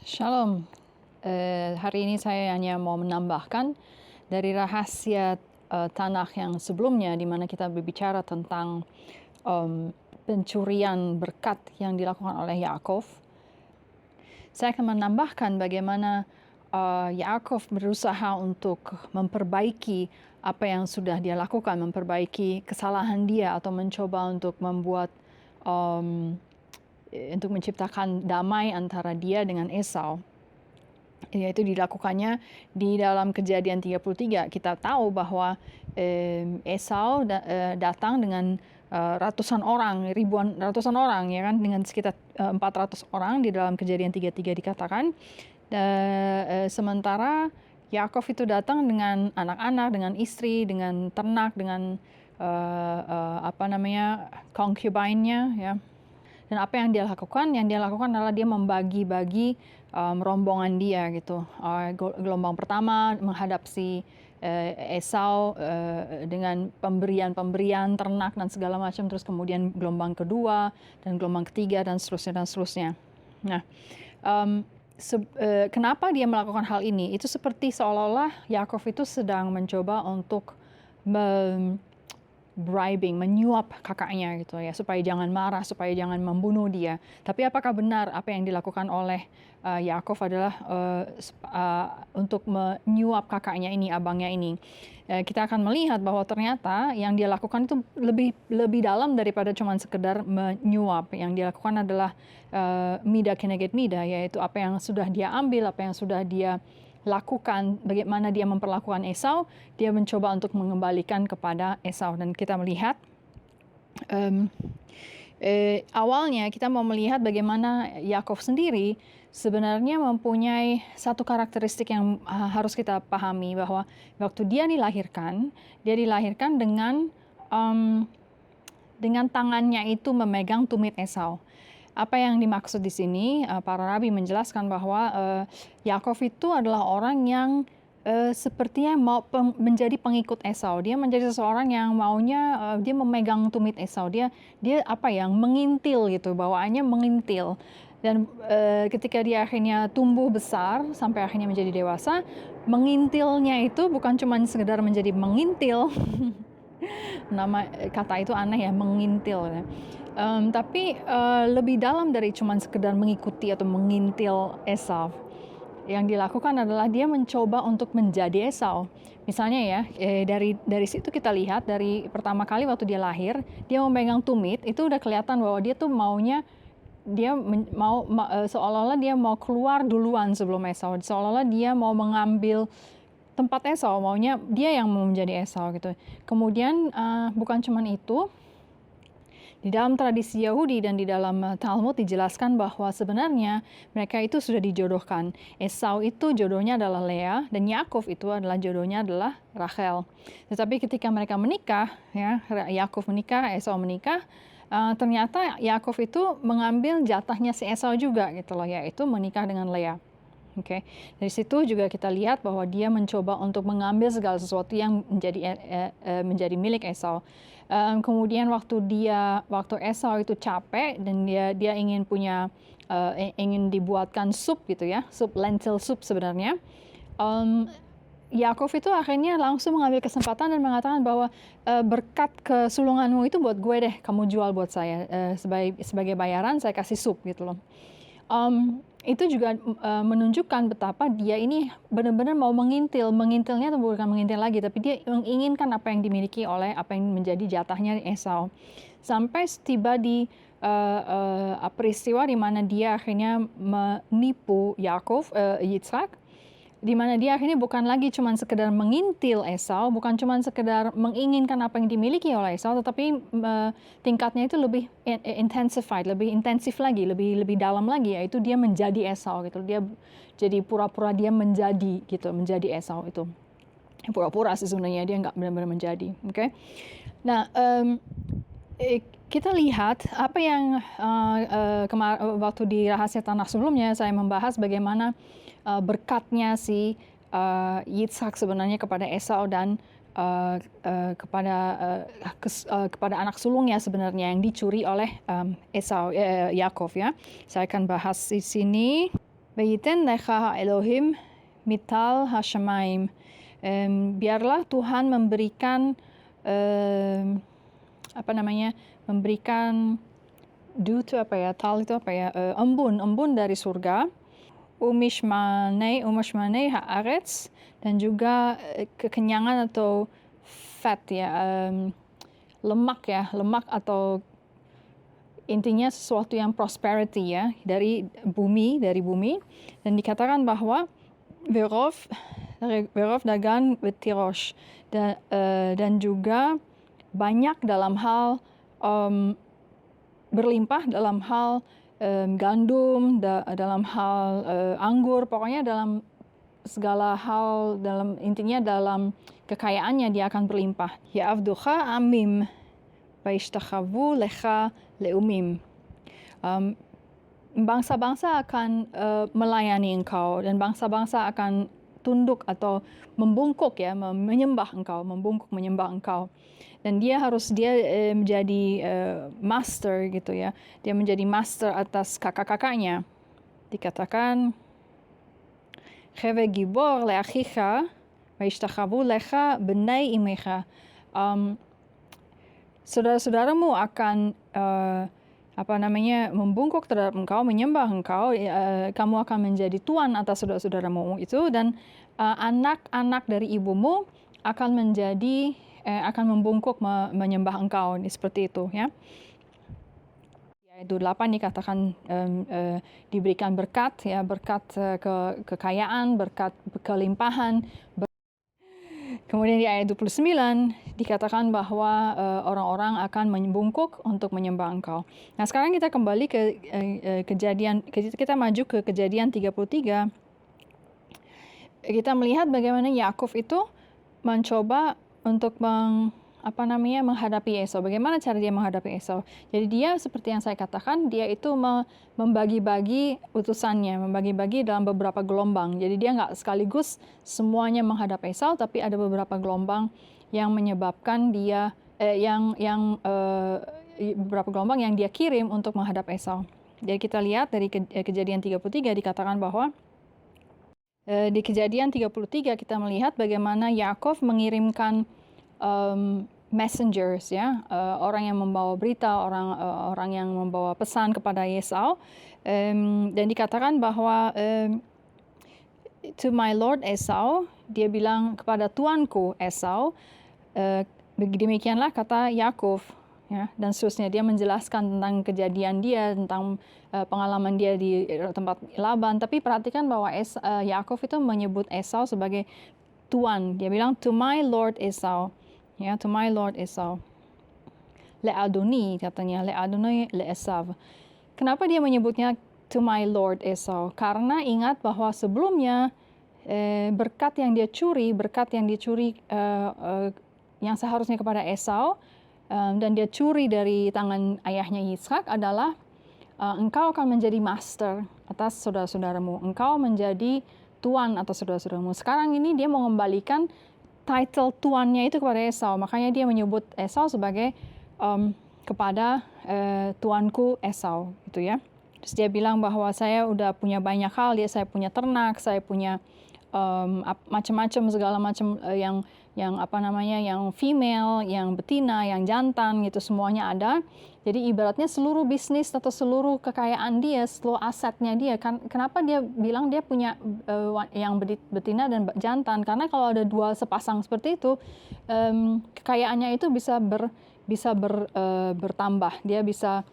Shalom. Hari ini saya hanya mau menambahkan dari rahasia Tanakh yang sebelumnya, di mana kita berbicara tentang pencurian berkat yang dilakukan oleh Yakov. Saya akan menambahkan bagaimana Yakov berusaha untuk memperbaiki apa yang sudah dia lakukan, memperbaiki kesalahan dia, atau mencoba untuk membuat untuk menciptakan damai antara dia dengan Esau. Yaitu dilakukannya di dalam Kejadian 33. Kita tahu bahwa Esau datang dengan ratusan orang, ratusan orang, ya kan, dengan sekitar 400 orang di dalam Kejadian 33 dikatakan. Sementara Yakov itu datang dengan anak-anak, dengan istri, dengan ternak, dengan concubine-nya, ya. Dan apa yang dia lakukan? Yang dia lakukan adalah dia membagi-bagi rombongan dia gitu. Gelombang pertama menghadap si Esau dengan pemberian ternak dan segala macam. Terus kemudian gelombang kedua dan gelombang ketiga dan seterusnya dan seterusnya. Nah, kenapa dia melakukan hal ini? Itu seperti seolah-olah Yakov itu sedang mencoba untuk bribing, menyuap kakaknya gitu ya, supaya jangan marah, supaya jangan membunuh dia. Tapi apakah benar apa yang dilakukan oleh Yakov adalah untuk menyuap kakaknya ini, abangnya ini? Kita akan melihat bahwa ternyata yang dia lakukan itu lebih dalam daripada cuma sekedar menyuap. Yang dia lakukan adalah mida keneged mida, yaitu apa yang sudah dia ambil, apa yang sudah dia lakukan, bagaimana dia memperlakukan Esau, dia mencoba untuk mengembalikan kepada Esau. Dan kita melihat awalnya kita mau melihat bagaimana Yakov sendiri sebenarnya mempunyai satu karakteristik yang harus kita pahami, bahwa waktu dia dilahirkan dengan tangannya itu memegang tumit Esau. Apa yang dimaksud di sini? Para rabi menjelaskan bahwa Yakov itu adalah orang yang sepertinya mau menjadi pengikut Esau. Dia menjadi seseorang yang maunya dia memegang tumit Esau. Dia mengintil gitu, bawaannya mengintil. Dan ketika dia akhirnya tumbuh besar sampai akhirnya menjadi dewasa, mengintilnya itu bukan cuma sekedar menjadi mengintil. Nama kata itu aneh ya, mengintil ya. Tapi lebih dalam dari cuma sekedar mengikuti atau mengintil Esau. Yang dilakukan adalah dia mencoba untuk menjadi Esau. Misalnya ya, dari situ kita lihat, dari pertama kali waktu dia lahir, dia memegang tumit, itu udah kelihatan bahwa dia tuh maunya, seolah-olah dia mau keluar duluan sebelum Esau. Seolah-olah dia mau mengambil tempat Esau, maunya dia yang mau menjadi Esau gitu. Kemudian bukan cuma itu, di dalam tradisi Yahudi dan di dalam Talmud dijelaskan bahwa sebenarnya mereka itu sudah dijodohkan. Esau itu jodohnya adalah Lea, dan Yakov itu adalah jodohnya adalah Rachel. Tetapi ketika mereka menikah, ya, Yakov menikah, Esau menikah, ternyata Yakov itu mengambil jatahnya si Esau juga gitu loh, yaitu menikah dengan Lea. Okay. Dari situ juga kita lihat bahwa dia mencoba untuk mengambil segala sesuatu yang menjadi milik Esau. Kemudian waktu Esau itu capek dan dia ingin ingin dibuatkan sup gitu ya, sup lentil soup sebenarnya. Yakov itu akhirnya langsung mengambil kesempatan dan mengatakan bahwa berkat kesulunganmu itu buat gue deh, kamu jual buat saya, sebagai bayaran saya kasih sup gitu loh. Itu juga menunjukkan betapa dia ini benar-benar mau mengintilnya itu bukan mengintil lagi, tapi dia menginginkan apa yang dimiliki oleh apa yang menjadi jatahnya Esau. Sampai tiba di peristiwa di mana dia akhirnya menipu Yitzhak, di mana dia akhirnya bukan lagi cuma sekedar mengintil Esau, bukan cuma sekedar menginginkan apa yang dimiliki oleh Esau, tetapi tingkatnya itu lebih intensified, lebih intensif lagi, lebih dalam lagi, yaitu dia menjadi Esau gitu. Dia jadi pura-pura dia menjadi Esau itu. Pura-pura sih sebenarnya, dia nggak benar-benar menjadi. Okay? Nah, kita lihat apa yang waktu di rahasia Tanakh sebelumnya saya membahas bagaimana berkatnya si Yitzhak sebenarnya kepada Esau dan kepada anak sulungnya sebenarnya yang dicuri oleh Yakov ya. Saya akan bahas di sini Vayiten lecha Elohim mital hashamayim. Biarlah Tuhan memberikan memberikan dew itu apa ya, tal itu apa ya, embun dari surga, umishmanei haaretz, dan juga kekenyangan atau fat ya, lemak atau intinya sesuatu yang prosperity ya, dari bumi. Dan dikatakan bahwa verov dagan betirosh, dan juga banyak dalam hal berlimpah dalam hal gandum, dalam hal anggur, pokoknya dalam segala hal, intinya dalam kekayaannya dia akan berlimpah. Ya'avducha amim vaishtachavu lecha leumim. Bangsa-bangsa akan melayani engkau, dan bangsa-bangsa akan tunduk atau membungkuk ya, menyembah engkau. Dan dia menjadi master gitu ya. Dia menjadi master atas kakak-kakaknya. Dikatakan Cheve gibor leachicha vaishtachavu lecha bnei imecha. Saudara-saudaramu akan membungkuk terhadap engkau, menyembah engkau, kamu akan menjadi tuan atas saudara-saudaramu itu, dan anak-anak dari ibumu akan membungkuk menyembah engkau, seperti itu ya. Ayat 8 dikatakan diberikan berkat ya, berkat kekayaan, berkat kelimpahan. Kemudian di ayat 29 dikatakan bahwa orang-orang akan membungkuk untuk menyembah engkau. Nah, sekarang kita kembali ke kita maju ke Kejadian 33. Kita melihat bagaimana Yakub itu mencoba untuk menghadapi Esau. Bagaimana cara dia menghadapi Esau? Jadi dia seperti yang saya katakan, dia itu membagi-bagi utusannya, membagi-bagi dalam beberapa gelombang. Jadi dia nggak sekaligus semuanya menghadap Esau, tapi ada beberapa gelombang yang menyebabkan dia beberapa gelombang yang dia kirim untuk menghadap Esau. Jadi kita lihat dari Kejadian 33 dikatakan bahwa di Kejadian 33 kita melihat bagaimana Yakov mengirimkan messengers ya, orang yang membawa berita, orang yang membawa pesan kepada Esau, dan dikatakan bahwa to my lord Esau, dia bilang kepada tuanku Esau, demikianlah kata Yakov ya, dan seterusnya. Dia menjelaskan tentang kejadian dia, tentang pengalaman dia di tempat Laban. Tapi perhatikan bahwa Yakov itu menyebut Esau sebagai tuan. Dia bilang to my lord Esau. Ya, to my lord Esau. Le'adoni katanya, le'adoni le'esav. Kenapa dia menyebutnya to my lord Esau? Karena ingat bahwa sebelumnya berkat yang dia curi yang seharusnya kepada Esau, dan dia curi dari tangan ayahnya Yitzhak adalah engkau akan menjadi master atas saudara-saudaramu. Engkau menjadi tuan atas saudara-saudaramu. Sekarang ini dia mau mengembalikan title tuannya itu kepada Esau. Makanya dia menyebut Esau sebagai kepada tuanku Esau gitu ya. Terus dia bilang bahwa saya udah punya banyak hal, saya punya ternak, saya punya macam-macam segala macam yang female, yang betina, yang jantan gitu, semuanya ada. Jadi ibaratnya seluruh bisnis atau seluruh kekayaan dia, seluruh asetnya dia. Kenapa dia bilang dia punya yang betina dan jantan? Karena kalau ada dua sepasang seperti itu, kekayaannya itu bisa bertambah, dia bisa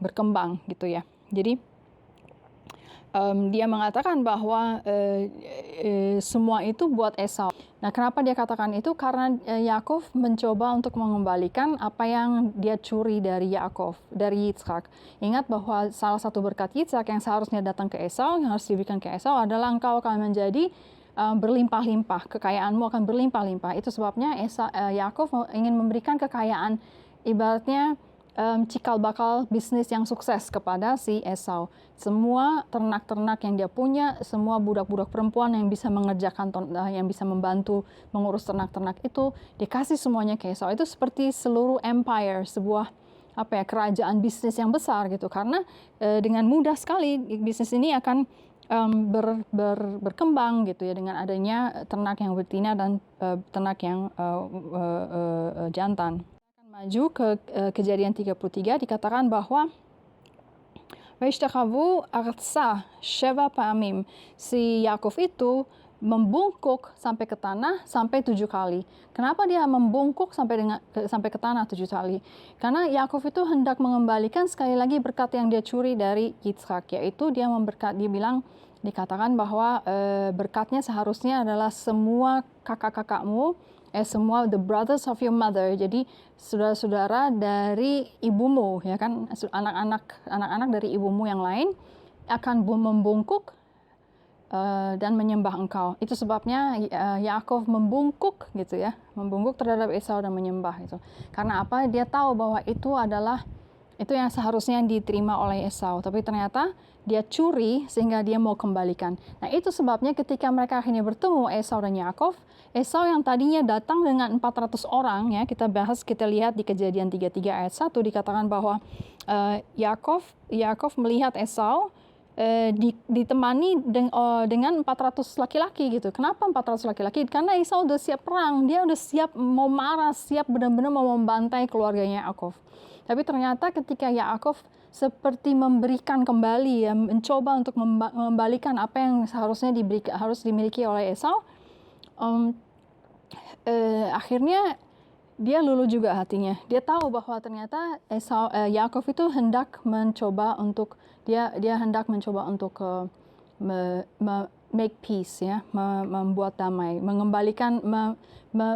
berkembang gitu ya. Jadi dia mengatakan bahwa semua itu buat Esau. Nah, kenapa dia katakan itu? Karena Yakov mencoba untuk mengembalikan apa yang dia curi dari Yitzhak. Ingat bahwa salah satu berkat Yitzhak yang seharusnya datang ke Esau, yang harus diberikan ke Esau adalah engkau akan menjadi berlimpah-limpah, kekayaanmu akan berlimpah-limpah. Itu sebabnya Yakov ingin memberikan kekayaan, ibaratnya cikal bakal bisnis yang sukses kepada si Esau. Semua ternak-ternak yang dia punya, semua budak-budak perempuan yang bisa mengerjakan, yang bisa membantu mengurus ternak-ternak itu, dikasih semuanya ke Esau. Itu seperti seluruh empire, sebuah apa ya, kerajaan bisnis yang besar gitu, karena dengan mudah sekali bisnis ini akan berkembang gitu ya, dengan adanya ternak yang betina dan ternak yang jantan. Akan maju ke kejadian 33, dikatakan bahwa Vaishtakhavu artsa sheva pa'amim. Si Yakov itu membungkuk sampai ke tanah sampai 7 kali. Kenapa dia membungkuk sampai ke tanah 7 kali? Karena Yakov itu hendak mengembalikan sekali lagi berkat yang dia curi dari Yitzhak, yaitu dia bilang, dikatakan bahwa berkatnya seharusnya adalah semua kakak-kakakmu, semua the brothers of your mother, jadi saudara-saudara dari ibumu, ya kan, anak-anak dari ibumu yang lain akan membungkuk dan menyembah engkau. Itu sebabnya Yakov membungkuk gitu ya, membungkuk terhadap Esau dan menyembah itu. Karena apa? Dia tahu bahwa itu yang seharusnya diterima oleh Esau, tapi ternyata dia curi sehingga dia mau kembalikan. Nah, itu sebabnya ketika mereka akhirnya bertemu, Esau dan Yakov, Esau yang tadinya datang dengan 400 orang, ya, kita lihat di Kejadian 33 ayat 1, dikatakan bahwa Yakov melihat Esau ditemani dengan 400 laki-laki gitu. Kenapa 400 laki-laki? Karena Esau udah siap perang, dia udah siap mau marah, siap benar-benar mau membantai keluarganya Yakov. Tapi ternyata ketika Yakov seperti memberikan kembali, ya, mencoba untuk mengembalikan apa yang seharusnya harus dimiliki oleh Esau, akhirnya dia luluh juga hatinya. Dia tahu bahwa ternyata Yakov itu hendak mencoba untuk make peace, ya, membuat damai, mengembalikan,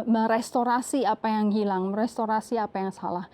merestorasi apa yang hilang, merestorasi apa yang salah.